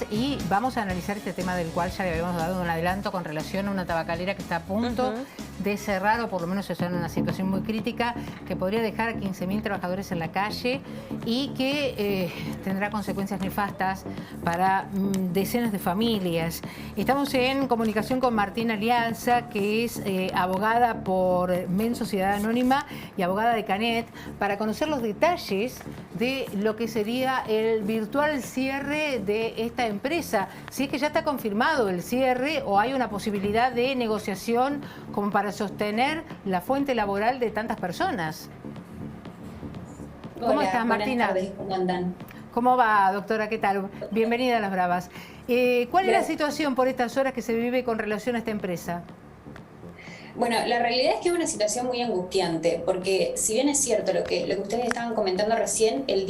Bravas y vamos a analizar este tema del cual ya le habíamos dado un adelanto con relación a una tabacalera que está a punto de cerrar, o por lo menos está en una situación muy crítica, que podría dejar a 15.000 trabajadores en la calle y que tendrá consecuencias nefastas para decenas de familias. Estamos en comunicación con Martina Alianza, que es abogada por MEN Sociedad Anónima y abogada de Canet, para conocer los detalles de lo que sería el virtual cierre de esta empresa. Si es que ya está confirmado el cierre o hay una posibilidad de negociación como para sostener la fuente laboral de tantas personas. ¿Cómo estás, Martina? Buenas tardes, ¿cómo andan? ¿Cómo va, doctora? ¿Qué tal? Bienvenida a Las Bravas. ¿Cuál es la situación por estas horas que se vive con relación a esta empresa? Bueno, la realidad es que es una situación muy angustiante, porque si bien es cierto lo que ustedes estaban comentando recién, el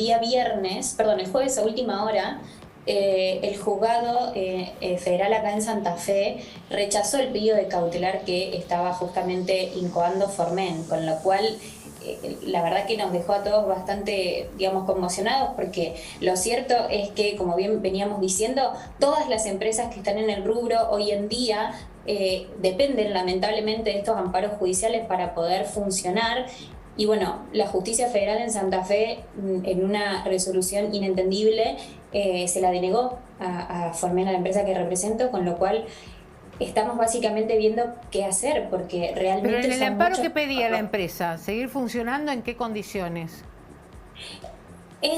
jueves a última hora, el juzgado federal acá en Santa Fe rechazó el pedido de cautelar que estaba justamente incoando Formen, con lo cual la verdad que nos dejó a todos bastante, digamos, conmocionados, porque lo cierto es que, como bien veníamos diciendo, todas las empresas que están en el rubro hoy en día dependen lamentablemente de estos amparos judiciales para poder funcionar. Y bueno, la justicia federal en Santa Fe, en una resolución inentendible, se la denegó a Formen, a la empresa que represento, con lo cual estamos básicamente viendo qué hacer, porque realmente... Pero en el amparo que pedía la empresa, ¿seguir funcionando en qué condiciones?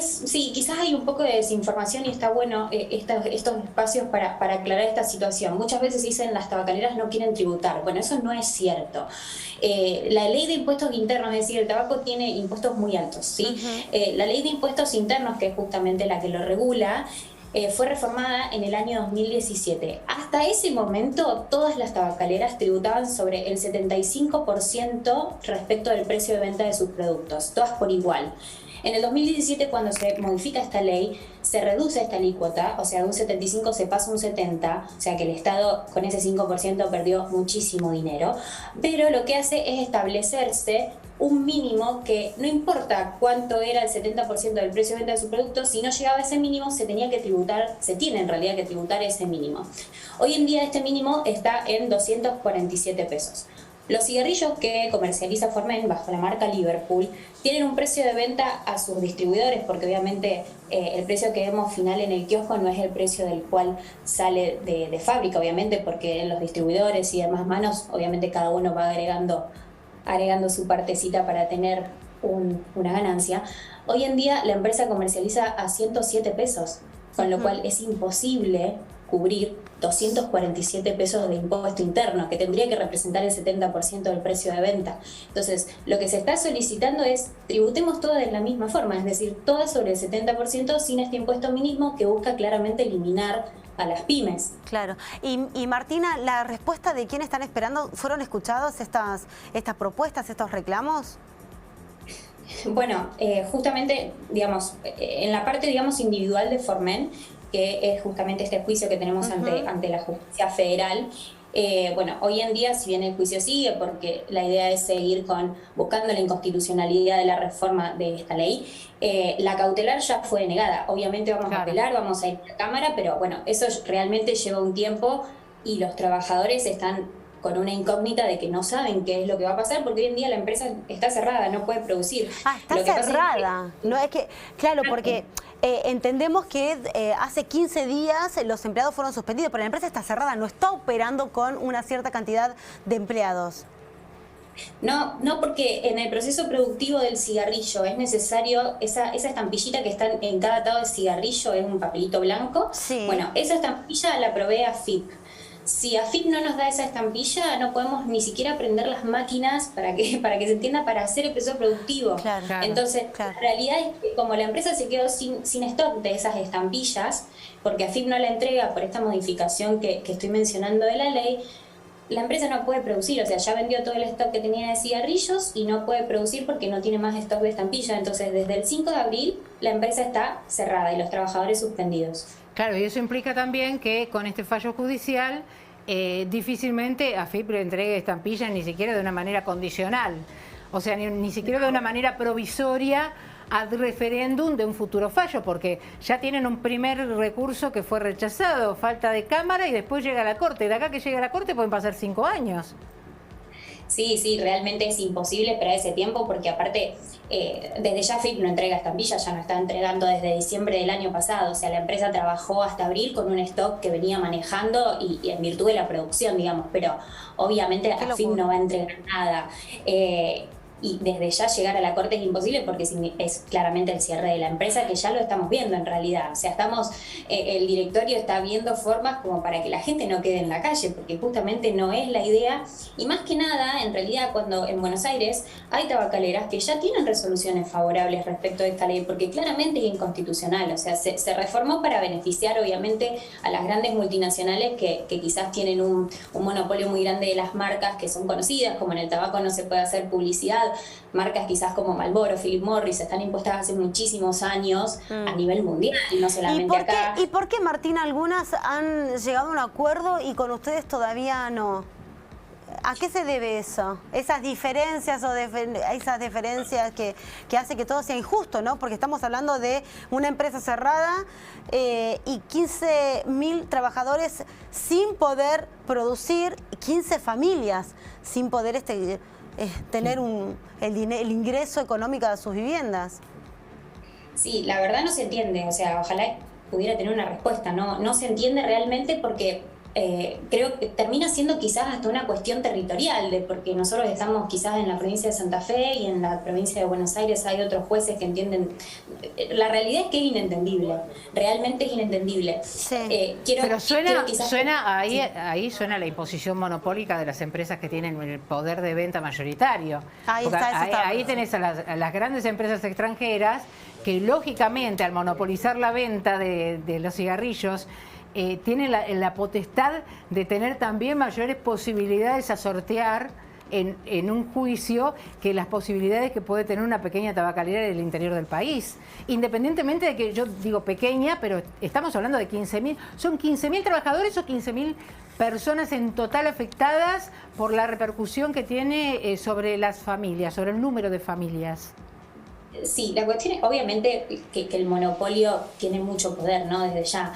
Sí, quizás hay un poco de desinformación y está bueno estos espacios para aclarar esta situación. Muchas veces dicen las tabacaleras no quieren tributar. Bueno, eso no es cierto. La ley de impuestos internos, es decir, el tabaco tiene impuestos muy altos, ¿sí? La ley de impuestos internos, que es justamente la que lo regula, fue reformada en el año 2017. Hasta ese momento, todas las tabacaleras tributaban sobre el 75% respecto del precio de venta de sus productos, todas por igual. En el 2017, cuando se modifica esta ley, se reduce esta alícuota, o sea, de un 75 se pasa a un 70, o sea que el Estado con ese 5% perdió muchísimo dinero, pero lo que hace es establecerse un mínimo que no importa cuánto era el 70% del precio de venta de su producto, si no llegaba a ese mínimo se tiene en realidad que tributar ese mínimo. Hoy en día este mínimo está en 247 pesos. Los cigarrillos que comercializa Formen bajo la marca Liverpool tienen un precio de venta a sus distribuidores, porque obviamente el precio que vemos final en el kiosco no es el precio del cual sale de fábrica, obviamente, porque en los distribuidores y demás manos, obviamente cada uno va agregando su partecita para tener una ganancia. Hoy en día la empresa comercializa a 107 pesos, con lo cual es imposible cubrir 247 pesos de impuesto interno, que tendría que representar el 70% del precio de venta. Entonces, lo que se está solicitando es tributemos todo de la misma forma, es decir, todo sobre el 70% sin este impuesto mínimo que busca claramente eliminar a las pymes. Claro. Y Martina, ¿la respuesta de quién están esperando? ¿Fueron escuchados estas propuestas, estos reclamos? Bueno, justamente, digamos, en la parte, digamos, individual de Formen, que es justamente este juicio que tenemos ante la justicia federal. Bueno, hoy en día, si bien el juicio sigue, porque la idea es seguir buscando la inconstitucionalidad de la reforma de esta ley, la cautelar ya fue denegada. Obviamente vamos a apelar, vamos a ir a la Cámara, pero bueno, eso realmente lleva un tiempo y los trabajadores están con una incógnita de que no saben qué es lo que va a pasar, porque hoy en día la empresa está cerrada, no puede producir. Ah, está cerrada. No es que, claro, porque entendemos que hace 15 días los empleados fueron suspendidos, pero la empresa está cerrada, no está operando con una cierta cantidad de empleados. No, porque en el proceso productivo del cigarrillo es necesario esa estampillita que está en cada atado del cigarrillo, es un papelito blanco. Sí. Bueno, esa estampilla la provee AFIP. Si AFIP no nos da esa estampilla, no podemos ni siquiera prender las máquinas para que se entienda, para hacer el proceso productivo. Claro, Entonces, la realidad es que como la empresa se quedó sin stock de esas estampillas, porque AFIP no la entrega por esta modificación que estoy mencionando de la ley, la empresa no puede producir, o sea, ya vendió todo el stock que tenía de cigarrillos y no puede producir porque no tiene más stock de estampilla. Entonces, desde el 5 de abril, la empresa está cerrada y los trabajadores suspendidos. Claro, y eso implica también que con este fallo judicial difícilmente AFIP le entregue estampillas ni siquiera de una manera condicional. O sea, ni siquiera de una manera provisoria ad referéndum de un futuro fallo, porque ya tienen un primer recurso que fue rechazado, falta de Cámara, y después llega a la Corte. De acá que llegue a la Corte pueden pasar 5 años. Sí, sí, realmente es imposible esperar ese tiempo porque aparte desde ya FIP no entrega estampillas, ya no está entregando desde diciembre del año pasado. O sea, la empresa trabajó hasta abril con un stock que venía manejando y en virtud de la producción, digamos, pero obviamente a FIP no va a entregar nada. Y desde ya llegar a la Corte es imposible porque es claramente el cierre de la empresa, que ya lo estamos viendo en realidad. O sea, el directorio está viendo formas como para que la gente no quede en la calle, porque justamente no es la idea. Y más que nada, en realidad, cuando en Buenos Aires hay tabacaleras que ya tienen resoluciones favorables respecto a esta ley, porque claramente es inconstitucional. O sea, se reformó para beneficiar obviamente a las grandes multinacionales que quizás tienen un monopolio muy grande de las marcas que son conocidas, como en el tabaco no se puede hacer publicidad. Marcas quizás como Marlboro, Philip Morris están impuestas hace muchísimos años a nivel mundial, no solamente acá. ¿Y por qué, Martín, algunas han llegado a un acuerdo y con ustedes todavía no? ¿A qué se debe eso? Esas diferencias esas diferencias que hace que todo sea injusto, ¿no? Porque estamos hablando de una empresa cerrada y 15.000 trabajadores sin poder producir, 15 familias sin poder tener el ingreso económico de sus viviendas. Sí, la verdad no se entiende, o sea, ojalá pudiera tener una respuesta, no se entiende realmente porque creo que termina siendo quizás hasta una cuestión territorial, porque nosotros estamos quizás en la provincia de Santa Fe y en la provincia de Buenos Aires hay otros jueces que entienden. La realidad es que es inentendible, realmente es inentendible. Sí. Pero suena ahí suena la imposición monopólica de las empresas que tienen el poder de venta mayoritario. Ahí tenés a las grandes empresas extranjeras que lógicamente al monopolizar la venta de los cigarrillos tiene la potestad de tener también mayores posibilidades a sortear en un juicio que las posibilidades que puede tener una pequeña tabacalera del interior del país. Independientemente de que yo digo pequeña, pero estamos hablando de 15.000, ¿son 15.000 trabajadores o 15.000 personas en total afectadas por la repercusión que tiene sobre las familias, sobre el número de familias? Sí, la cuestión es obviamente que el monopolio tiene mucho poder, ¿no? Desde ya.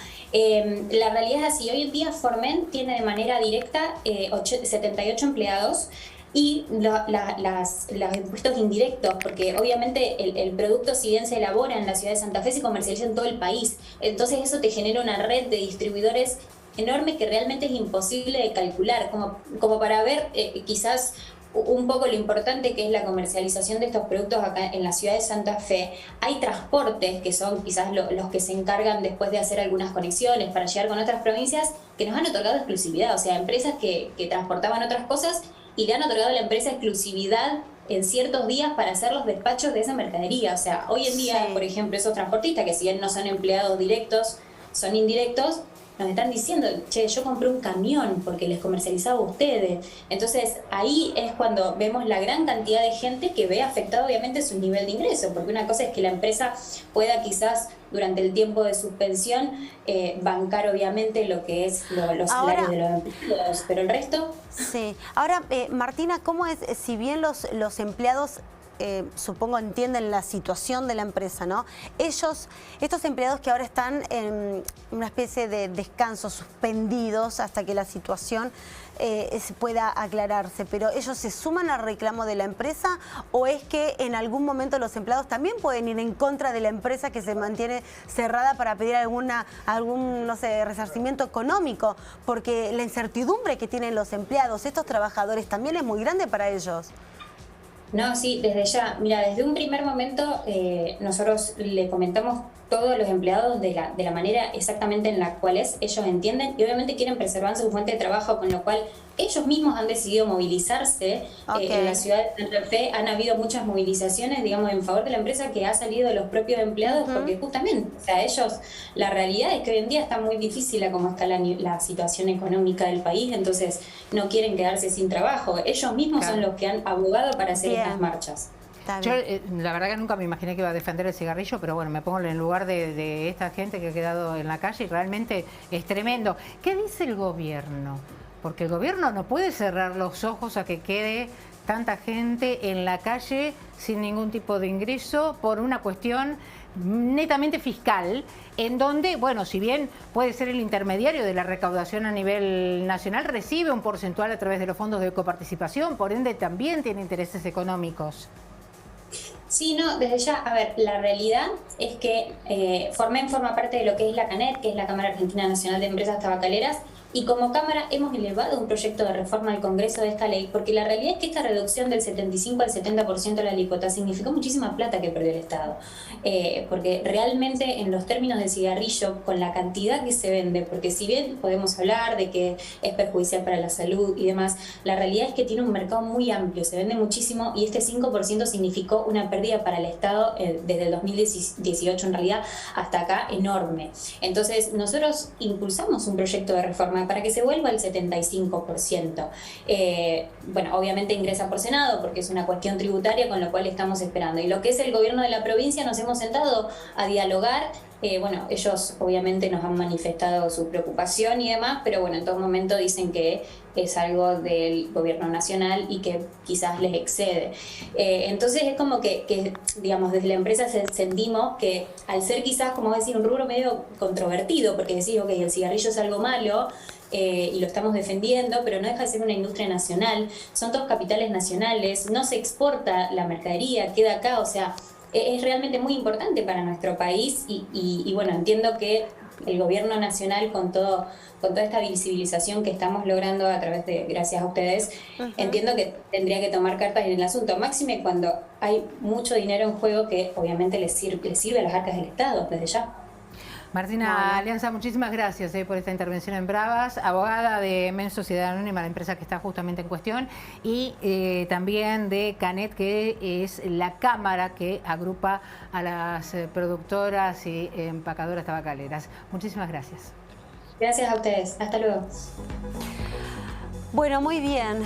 La realidad es así, hoy en día Formen tiene de manera directa 78 empleados y los impuestos indirectos, porque obviamente el producto, si bien se elabora en la ciudad de Santa Fe, se comercializa en todo el país. Entonces eso te genera una red de distribuidores enorme que realmente es imposible de calcular, como para ver quizás un poco lo importante que es la comercialización de estos productos acá en la ciudad de Santa Fe. Hay transportes que son quizás los que se encargan después de hacer algunas conexiones para llegar con otras provincias que nos han otorgado exclusividad, o sea, empresas que transportaban otras cosas y le han otorgado a la empresa exclusividad en ciertos días para hacer los despachos de esa mercadería. O sea, hoy en día, por ejemplo, esos transportistas que si bien no son empleados directos, son indirectos, nos están diciendo, che, yo compré un camión porque les comercializaba a ustedes. Entonces ahí es cuando vemos la gran cantidad de gente que ve afectado obviamente su nivel de ingreso, porque una cosa es que la empresa pueda quizás durante el tiempo de suspensión bancar obviamente lo que es los salarios de los empleados, pero el resto... Sí. Ahora, Martina, ¿cómo es, si bien los empleados... supongo entienden la situación de la empresa, ¿no? Estos empleados que ahora están en una especie de descanso, suspendidos hasta que la situación pueda aclararse, pero ¿ellos se suman al reclamo de la empresa o es que en algún momento los empleados también pueden ir en contra de la empresa que se mantiene cerrada para pedir algún no sé, resarcimiento económico? Porque la incertidumbre que tienen los empleados, estos trabajadores, también es muy grande para ellos. No, sí, desde ya. Mira, desde un primer momento nosotros le comentamos todos los empleados de la manera exactamente en la cual ellos entienden y obviamente quieren preservar su fuente de trabajo, con lo cual ellos mismos han decidido movilizarse. En la ciudad de Santa Fe han habido muchas movilizaciones, digamos, en favor de la empresa que ha salido de los propios empleados, porque justamente, o sea, ellos, la realidad es que hoy en día está muy difícil a cómo está la situación económica del país, entonces no quieren quedarse sin trabajo. Ellos mismos son los que han abogado para hacer estas marchas. Yo la verdad que nunca me imaginé que iba a defender el cigarrillo, pero bueno, me pongo en el lugar de esta gente que ha quedado en la calle y realmente es tremendo. ¿Qué dice el gobierno? porque el gobierno no puede cerrar los ojos a que quede tanta gente en la calle sin ningún tipo de ingreso por una cuestión netamente fiscal, en donde, bueno, si bien puede ser el intermediario de la recaudación a nivel nacional, recibe un porcentual a través de los fondos de coparticipación, por ende también tiene intereses económicos. Sí, no, desde ya, a ver, la realidad es que Formen forma parte de lo que es la CANET, que es la Cámara Argentina Nacional de Empresas Tabacaleras, y como Cámara hemos elevado un proyecto de reforma al Congreso de esta ley, porque la realidad es que esta reducción del 75 al 70% de la alícuota significó muchísima plata que perdió el Estado. Porque realmente en los términos del cigarrillo, con la cantidad que se vende, porque si bien podemos hablar de que es perjudicial para la salud y demás, la realidad es que tiene un mercado muy amplio, se vende muchísimo y este 5% significó una pérdida para el Estado desde el 2018 en realidad hasta acá enorme. Entonces nosotros impulsamos un proyecto de reforma para que se vuelva al 75%. Bueno, obviamente ingresa por Senado porque es una cuestión tributaria, con lo cual estamos esperando. Y lo que es el gobierno de la provincia, nos hemos sentado a dialogar. Bueno, ellos obviamente nos han manifestado su preocupación y demás, pero bueno, en todo momento dicen que es algo del gobierno nacional y que quizás les excede. Entonces es como que, digamos, desde la empresa sentimos que al ser quizás, como decir, un rubro medio controvertido, porque decís, ok, el cigarrillo es algo malo, y lo estamos defendiendo, pero no deja de ser una industria nacional, son todos capitales nacionales, no se exporta la mercadería, queda acá, o sea, es realmente muy importante para nuestro país y bueno, entiendo que el gobierno nacional con toda esta visibilización que estamos logrando a través de, gracias a ustedes, entiendo que tendría que tomar cartas en el asunto, máxime cuando hay mucho dinero en juego que obviamente les sirve a las arcas del Estado desde ya. Martina Alianza, muchísimas gracias por esta intervención en Bravas, abogada de MEN Sociedad Anónima, la empresa que está justamente en cuestión, y también de CANET, que es la cámara que agrupa a las productoras y empacadoras tabacaleras. Muchísimas gracias. Gracias a ustedes. Hasta luego. Bueno, muy bien.